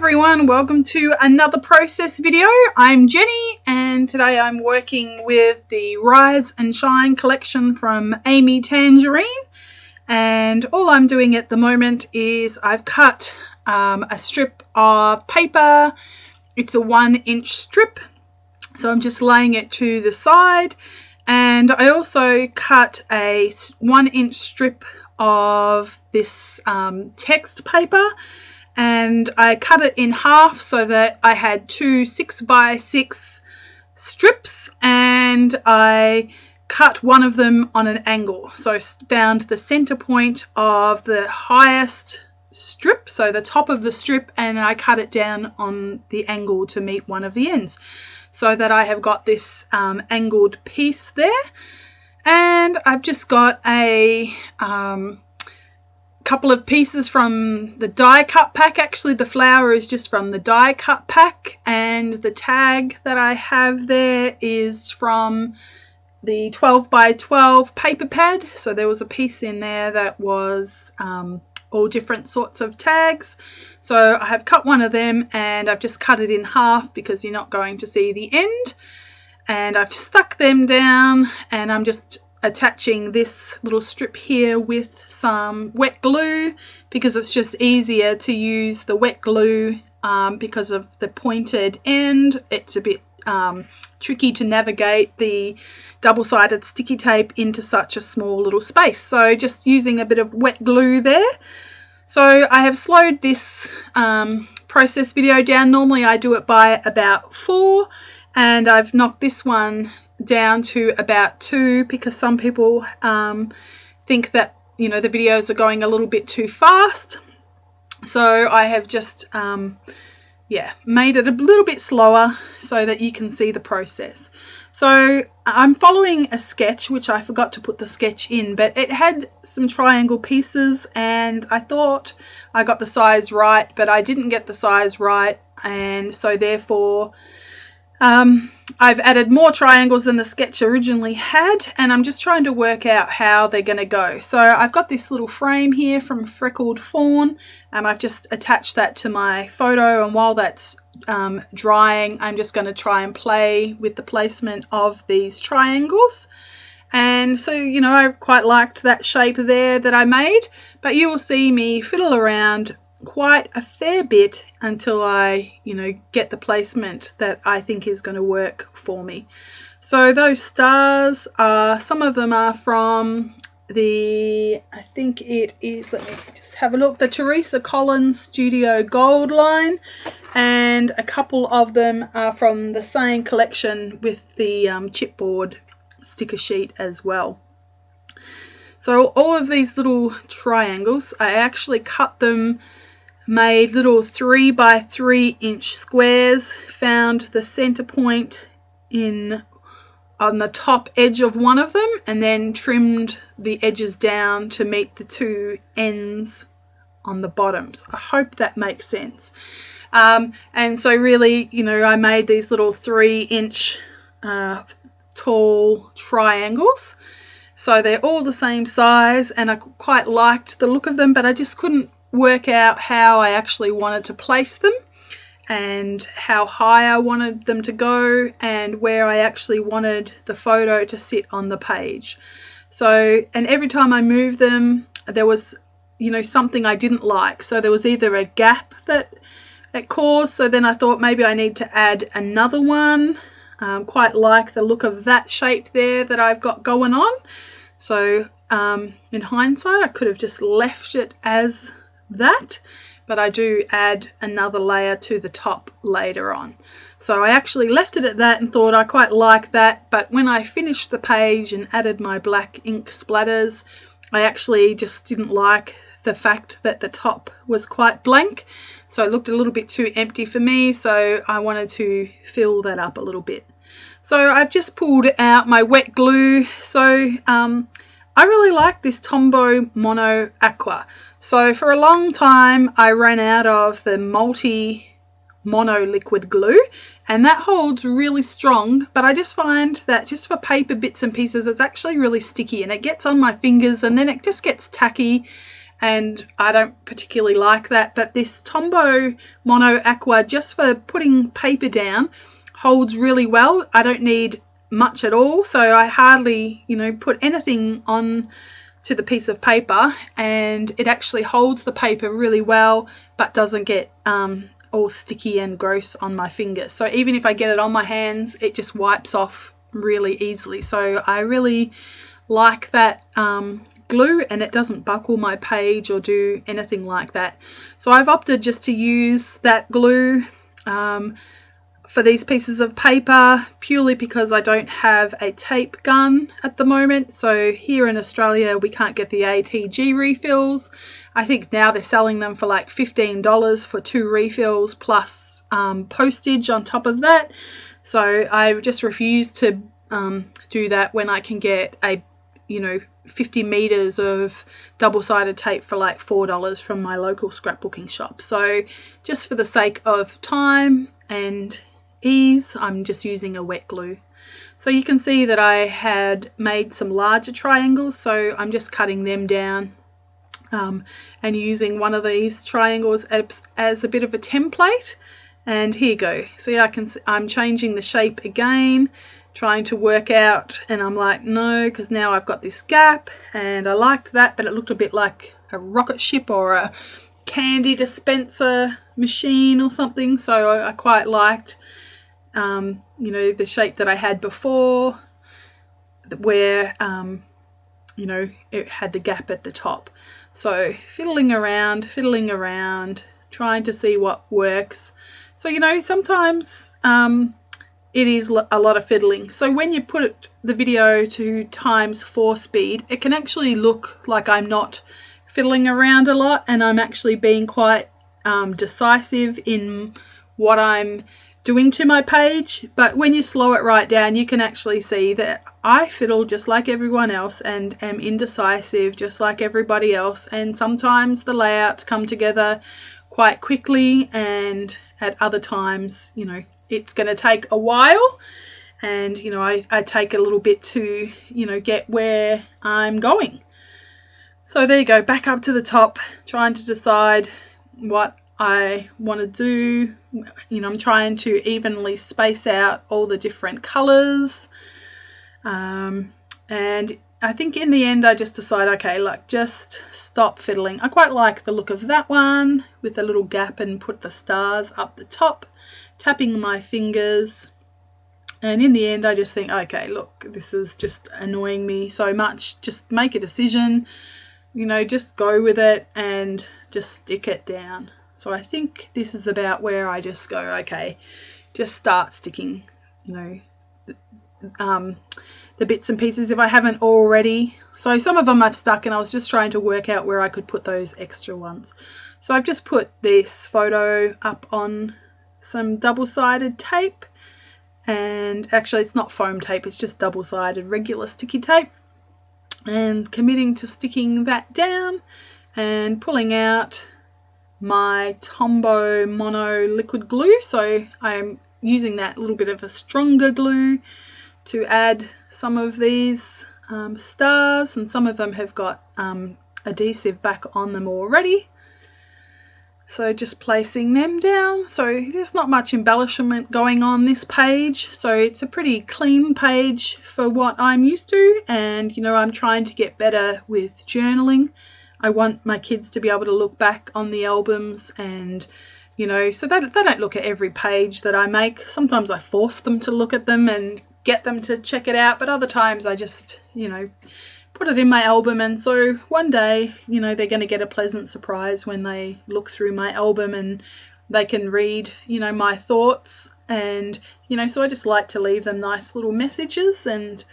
everyone, welcome to another process video. I'm Jenny and today I'm working with the Rise and Shine collection from Amy Tangerine, and all I'm doing at the moment is I've cut a strip of paper. It's a 1-inch strip, so I'm just laying it to the side, and I also cut a 1-inch strip of this text paper, and I cut it in half so that I had two 6x6 strips, and I cut one of them on an angle. So I found the center point of the highest strip, so the top of the strip, and I cut it down on the angle to meet one of the ends, so that I have got this angled piece there. And I've just got a couple of pieces from the die cut pack. Actually, the flower is just from the die cut pack, and the tag that I have there is from the 12x12 paper pad. So there was a piece in there that was all different sorts of tags. So I have cut one of them and I've just cut it in half because you're not going to see the end, and I've stuck them down, and I'm just attaching this little strip here with some wet glue because it's just easier to use the wet glue because of the pointed end. It's a bit tricky to navigate the double-sided sticky tape into such a small little space, so just using a bit of wet glue there. So I have slowed this process video down. Normally I do it by about 4, and I've knocked this one down to about 2 because some people think that, you know, the videos are going a little bit too fast. So I have just made it a little bit slower so that you can see the process. So I'm following a sketch, which I forgot to put the sketch in, but it had some triangle pieces, and I thought I got the size right, but I didn't get the size right, and so therefore I've added more triangles than the sketch originally had, and I'm just trying to work out how they're going to go. So I've got this little frame here from Freckled Fawn, and I've just attached that to my photo, and while that's drying, I'm just going to try and play with the placement of these triangles. And so, you know, I quite liked that shape there that I made, but you will see me fiddle around quite a fair bit until I, you know, get the placement that I think is going to work for me. So those stars are, some of them are from the, I think it is, let me just have a look, the Teresa Collins Studio Gold line, and a couple of them are from the same collection with the chipboard sticker sheet as well. So all of these little triangles, I actually cut them, made little 3x3 inch squares, found the center point on the top edge of one of them, and then trimmed the edges down to meet the two ends on the bottoms. I hope that makes sense. And so really, you know, I made these little 3-inch tall triangles. So they're all the same size, and I quite liked the look of them, but I just couldn't work out how I actually wanted to place them and how high I wanted them to go and where I actually wanted the photo to sit on the page. So, and every time I moved them, there was, you know, something I didn't like. So there was either a gap that it caused, so then I thought maybe I need to add another one. Quite like the look of that shape there that I've got going on. So in hindsight, I could have just left it as that, but I do add another layer to the top later on. So I actually left it at that and thought I quite like that, but when I finished the page and added my black ink splatters, I actually just didn't like the fact that the top was quite blank, so it looked a little bit too empty for me, so I wanted to fill that up a little bit. So I've just pulled out my wet glue. So I really like this Tombow Mono Aqua. So for a long time I ran out of the mono liquid glue, and that holds really strong, but I just find that just for paper bits and pieces it's actually really sticky, and it gets on my fingers and then it just gets tacky, and I don't particularly like that, but this Tombow Mono Aqua, just for putting paper down, holds really well. I don't need much at all, so I hardly, you know, put anything on to the piece of paper, and it actually holds the paper really well but doesn't get all sticky and gross on my fingers. So even if I get it on my hands, it just wipes off really easily. So I really like that glue, and it doesn't buckle my page or do anything like that. So I've opted just to use that glue for these pieces of paper, purely because I don't have a tape gun at the moment. So here in Australia we can't get the ATG refills. I think now they're selling them for like $15 for 2 refills plus postage on top of that. So I just refuse to do that when I can get a, you know, 50 meters of double-sided tape for like $4 from my local scrapbooking shop. So just for the sake of time and ease, I'm just using a wet glue. So you can see that I had made some larger triangles, so I'm just cutting them down and using one of these triangles as a bit of a template. And here you go. See, I'm changing the shape again, trying to work out, and I'm like, no, because now I've got this gap, and I liked that, but it looked a bit like a rocket ship or a candy dispenser machine or something. So I quite liked you know, the shape that I had before, where you know, it had the gap at the top. So fiddling around, trying to see what works. So, you know, sometimes it is a lot of fiddling. So when you put the video to ×4 speed, it can actually look like I'm not fiddling around a lot, and I'm actually being quite decisive in what I'm doing to my page. But when you slow it right down, you can actually see that I fiddle just like everyone else and am indecisive just like everybody else, and sometimes the layouts come together quite quickly, and at other times, you know, it's going to take a while, and you know, I take a little bit to, you know, get where I'm going. So there you go, back up to the top, trying to decide what I want to do. You know, I'm trying to evenly space out all the different colors, and I think in the end I just decided, okay, look, just stop fiddling. I quite like the look of that one with a little gap, and put the stars up the top, tapping my fingers. And in the end I just think, okay, look, this is just annoying me so much. Just make a decision, you know, just go with it and just stick it down. So I think this is about where I just go, okay, just start sticking, you know, the bits and pieces if I haven't already. So some of them I've stuck, and I was just trying to work out where I could put those extra ones. So I've just put this photo up on some double-sided tape, and actually it's not foam tape, it's just double-sided regular sticky tape, and committing to sticking that down and pulling out my Tombow Mono liquid glue. So I'm using that little bit of a stronger glue to add some of these stars, and some of them have got adhesive back on them already. So just placing them down. So there's not much embellishment going on this page, so it's a pretty clean page for what I'm used to. And you know, I'm trying to get better with journaling. I want my kids to be able to look back on the albums, and you know, so they don't look at every page that I make. Sometimes I force them to look at them and get them to check it out, but other times I just, you know, put it in my album. And so one day, you know, they're going to get a pleasant surprise when they look through my album and they can read, you know, my thoughts. And you know, so I just like to leave them nice little messages, and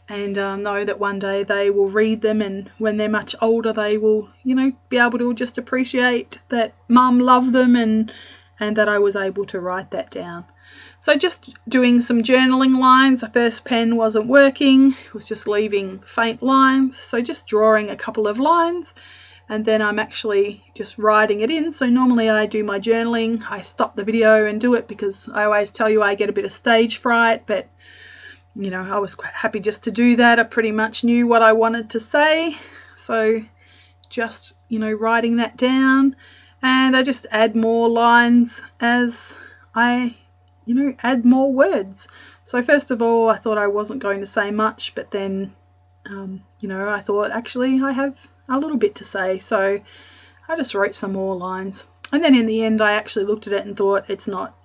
know that one day they will read them, and when they're much older they will, you know, be able to just appreciate that Mum loved them, and that I was able to write that down. So just doing some journaling lines. The first pen wasn't working, it was just leaving faint lines, so just drawing a couple of lines, and then I'm actually just writing it in. So normally I do my journaling, I stop the video and do it, because I always tell you I get a bit of stage fright, but you know, I was quite happy just to do that. I pretty much knew what I wanted to say. So just, writing that down, and I just add more lines as I, add more words. So first of all, I thought I wasn't going to say much, but then, I thought actually I have a little bit to say, so I just wrote some more lines. And then in the end, I actually looked at it and thought it's not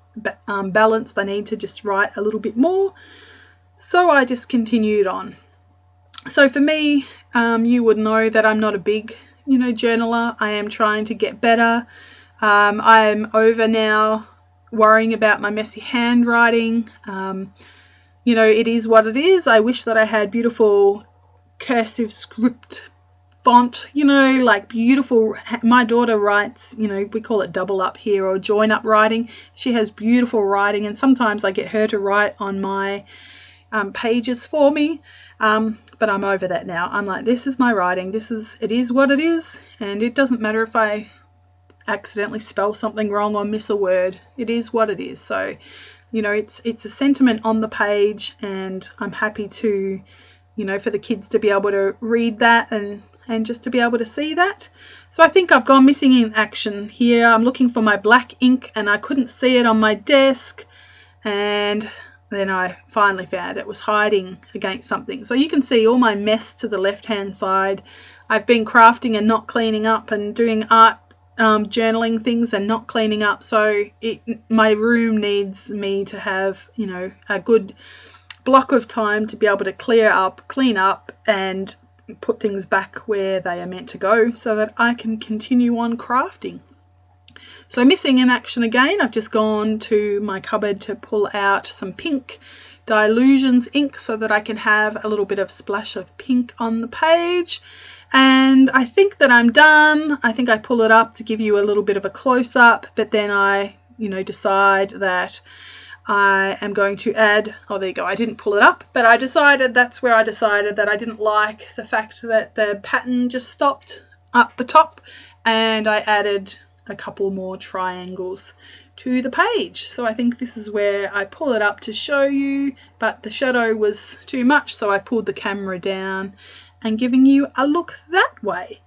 balanced. I need to just write a little bit more. So I just continued on. So for me, you would know that I'm not a big, journaler. I am trying to get better. I'm over now worrying about my messy handwriting. It is what it is. I wish that I had beautiful cursive script font, like beautiful. My daughter writes, we call it double up here, or join up writing. She has beautiful writing, and sometimes I get her to write on my pages for me, but I'm over that now. I'm like, this is my writing, it is what it is, and it doesn't matter if I accidentally spell something wrong or miss a word. It is what it is. So it's a sentiment on the page, and I'm happy to, for the kids to be able to read that and just to be able to see that. So I think I've gone missing in action here. I'm looking for my black ink, and I couldn't see it on my desk, and then I finally found it was hiding against something. So you can see all my mess to the left hand side. I've been crafting and not cleaning up, and doing art journaling things and not cleaning up. So my room needs me to have a good block of time to be able to clear up, clean up, and put things back where they are meant to go, so that I can continue on crafting. So missing in action again, I've just gone to my cupboard to pull out some pink Dilutions ink so that I can have a little bit of splash of pink on the page. And I think that I'm done. I think I pull it up to give you a little bit of a close-up, but then I decide that I am going to add, oh there you go, I didn't pull it up, but that's where I decided that I didn't like the fact that the pattern just stopped up the top, and I added a couple more triangles to the page. So I think this is where I pull it up to show you, but the shadow was too much, so I pulled the camera down and giving you a look that way.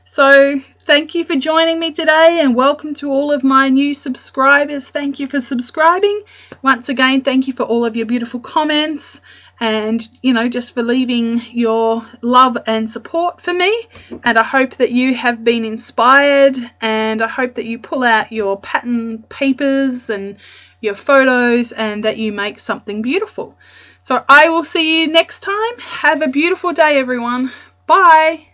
So thank you for joining me today, and welcome to all of my new subscribers. Thank you for subscribing. Once again, thank you for all of your beautiful comments, and just for leaving your love and support for me. And I hope that you have been inspired, and I hope that you pull out your pattern papers and your photos, and that you make something beautiful. So I will see you next time. Have a beautiful day, everyone. Bye.